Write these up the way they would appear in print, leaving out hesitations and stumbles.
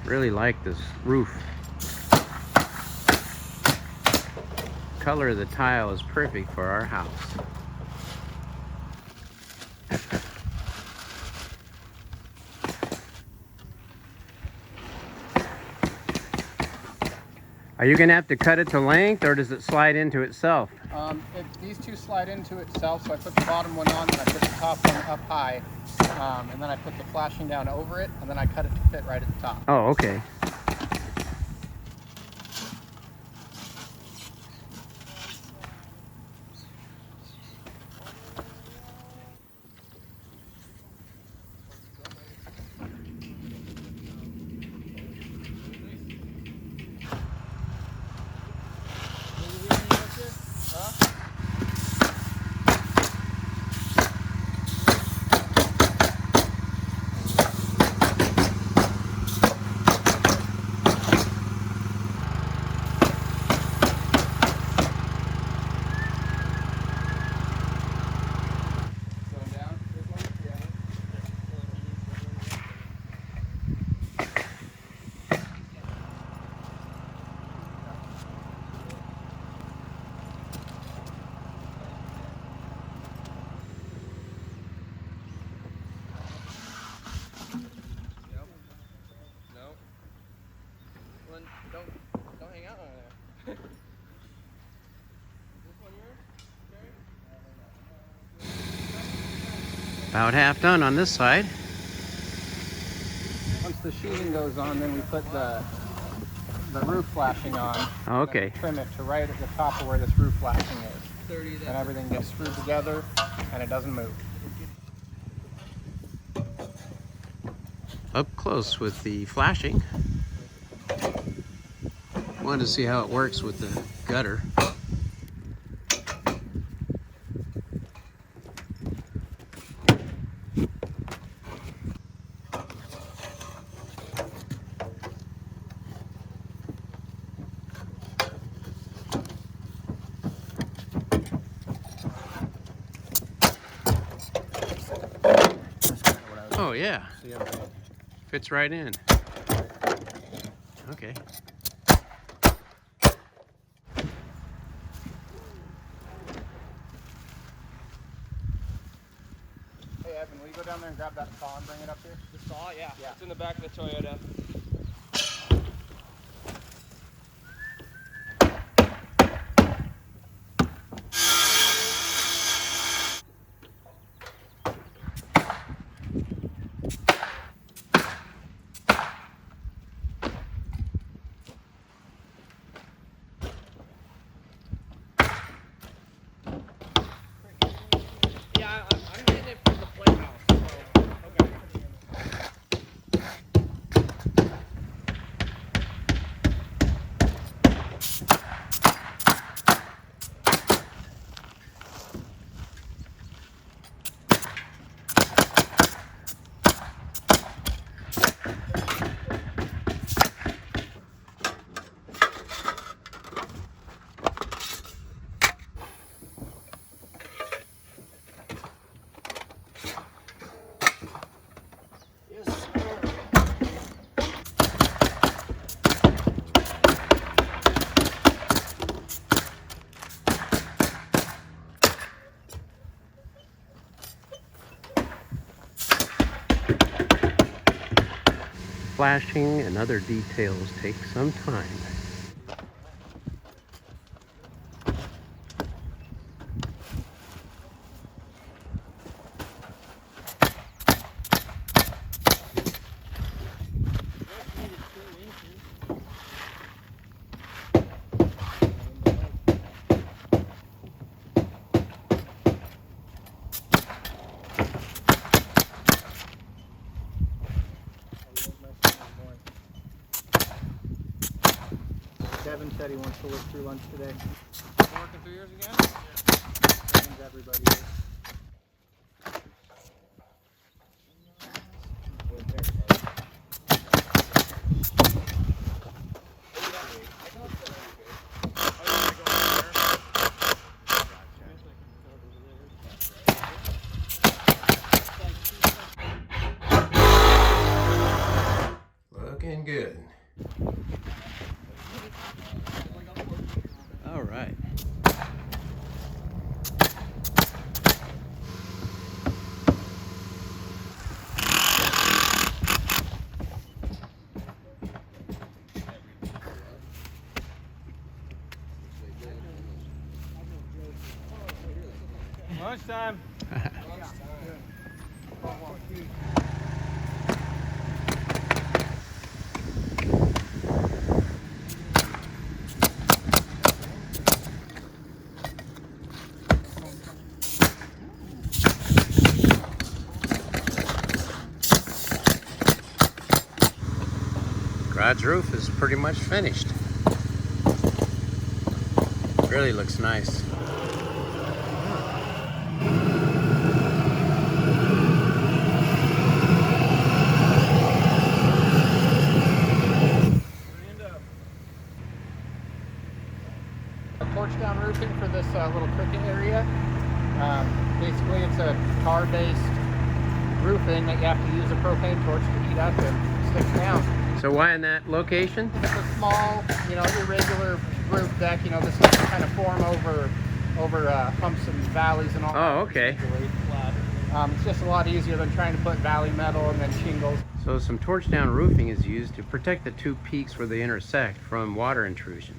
Really like this roof. Color of the tile is perfect for our house. Are you gonna have to cut it to length, or does it slide into itself? These two slide into itself, so I put the bottom one on, and I put the top one up high, and then I put the flashing down over it, and then I cut it to fit right at the top. Oh, okay. Don't hang out on there. This one yours? About half done on this side. Once the sheathing goes on, then we put the roof flashing on. Okay. Trim it to right at the top of where this roof flashing is. And everything gets screwed together and it doesn't move. Up close with the flashing. Wanted to see how it works with the gutter. Oh yeah, fits right in. Okay. Hey Evan, will you go down there and grab that saw and bring it up here? The saw? Yeah. It's in the back of the Toyota. I'm getting it from the playhouse. So, okay. Flashing and other details take some time. Kevin said he wants to work through lunch today. Working through yours again? That means everybody is. Looking looking good. All right. Lunchtime. Garage roof is pretty much finished. Really looks nice. Torch down roofing for this little cricket area. Basically, it's a tar-based roofing that you have to use a propane torch to heat up and stick down. So why in that location? It's a small, irregular roof deck. This stuff kind of form over humps and valleys and all. Oh, okay. It's just a lot easier than trying to put valley metal and then shingles. So some torch down roofing is used to protect the two peaks where they intersect from water intrusion.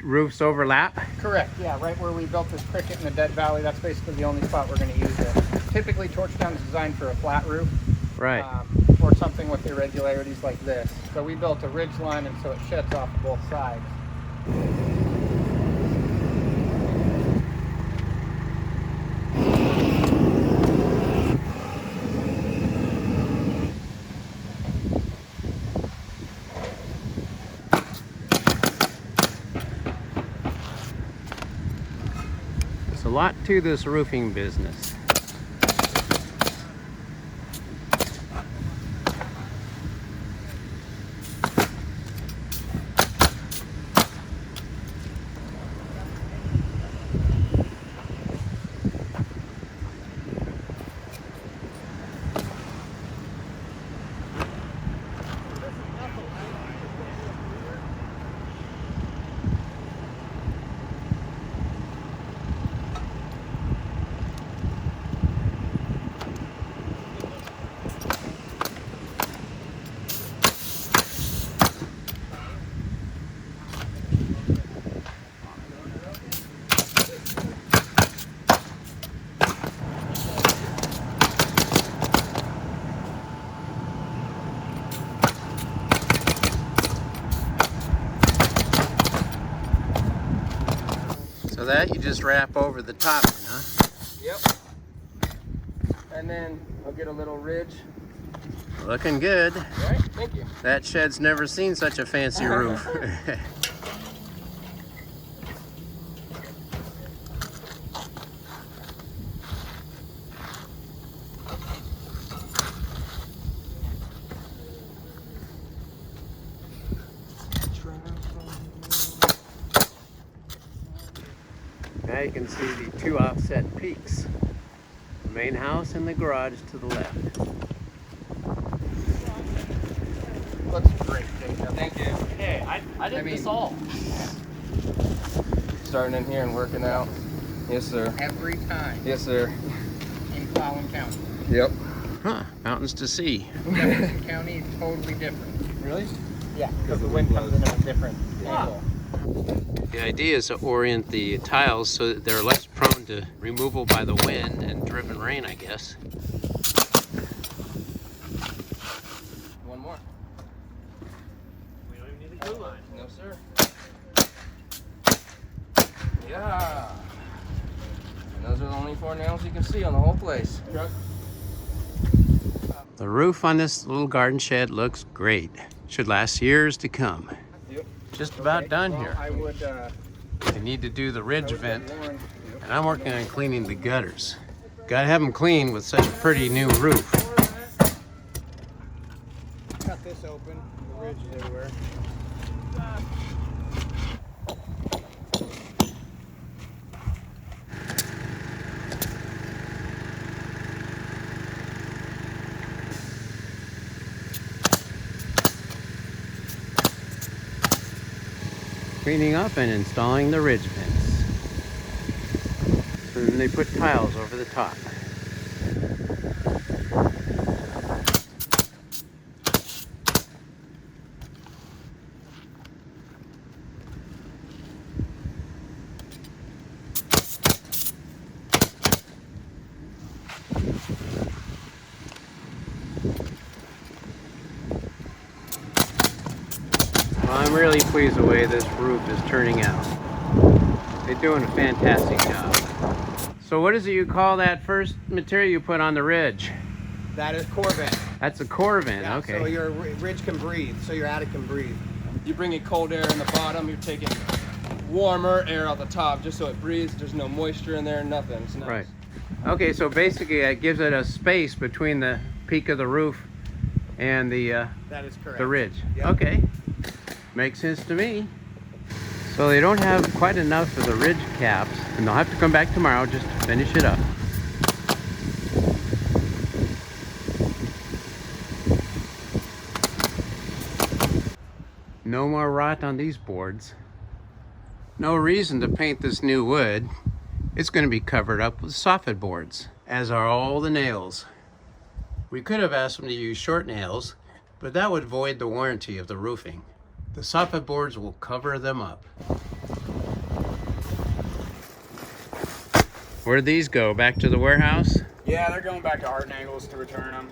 Roofs overlap? Correct, yeah, right where we built this cricket in the dead valley, that's basically the only spot we're going to use it. Typically, torch down is designed for a flat roof. Right. Or something with irregularities like this. So we built a ridge line, and so it sheds off both sides. There's a lot to this roofing business. So that you just wrap over the top, huh? Yep. And then I'll get a little ridge. Looking good. All right, thank you. That shed's never seen such a fancy roof. Now you can see the two offset peaks. The main house and the garage to the left. Looks great, Jacob. Thank you. Hey, I did this all. Starting in here and working out. Yes, sir. Every time Yes, sir. in Clallam County. Yep. Huh, mountains to see. Jefferson County is totally different. Really? Yeah, because the wind comes in at a different angle. The idea is to orient the tiles so that they're less prone to removal by the wind and driven rain, I guess. One more. We don't even need a glue line. No, sir. Yeah. And those are the only 4 nails you can see on the whole place. The roof on this little garden shed looks great. Should last years to come. Yep. Just about done Well, here. I would, They need to do the ridge vent, warn- and I'm working on cleaning the gutters. Gotta have them clean with such a pretty new roof. cut this open, the ridge is everywhere. cleaning up and installing the ridge vents. And then they put tiles over the top. Well, I'm really pleased the way this roof is turning out. They're doing a fantastic job. So what is it you call that first material you put on the ridge? That is core vent. That's a core vent, Yeah, okay. so your ridge can breathe, so your attic can breathe. You bring in cold air in the bottom, you're taking warmer air out the top just so it breathes. There's no moisture in there, nothing. It's nice. Right. Okay, so basically it gives it a space between the peak of the roof and the That is correct. ridge. Yep. Okay, makes sense to me. So they don't have quite enough of the ridge caps, and they'll have to come back tomorrow just to finish it up. No more rot on these boards. No reason to paint this new wood. It's going to be covered up with soffit boards, as are all the nails. We could have asked them to use short nails, but that would void the warranty of the roofing. The soffit boards will cover them up. Where'd these go? Back to the warehouse? Yeah, they're going back to Art and Angles to return them.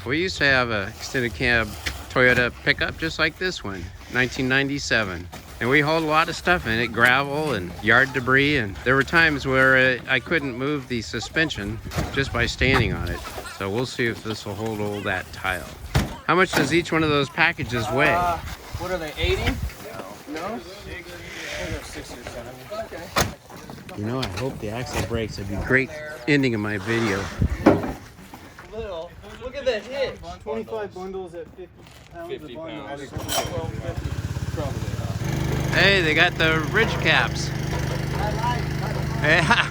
We used to have a extended cab Toyota pickup just like this one, 1997. And we hauled a lot of stuff in it, gravel and yard debris, and there were times where I couldn't move the suspension just by standing on it. So we'll see if this will hold all that tile. How much does each one of those packages weigh? What are they, 80? No? 60 or 70. Okay. You know, I hope the axle breaks. It'd be a great ending of my video. Little. Look at the hitch. 25 bundles at 50 pounds 50 a bundle. pounds. 12.50. Probably. Hey, they got the ridge caps. Yeah,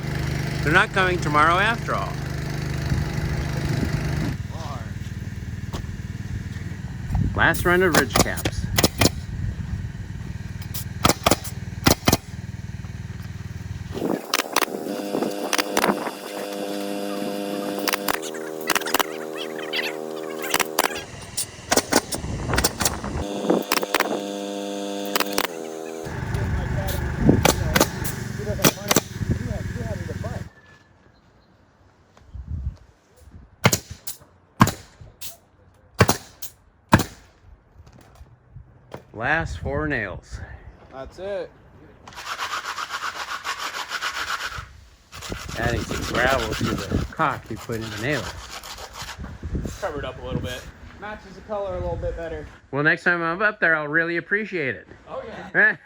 they're not coming tomorrow after all. Last run of ridge caps. Last 4 nails. That's it. Adding some gravel to the caulk you put in the nails. Covered up a little bit. Matches the color a little bit better. Well, next time I'm up there, I'll really appreciate it. Oh yeah.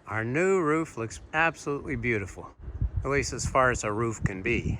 Our new roof looks absolutely beautiful, at least as far as a roof can be.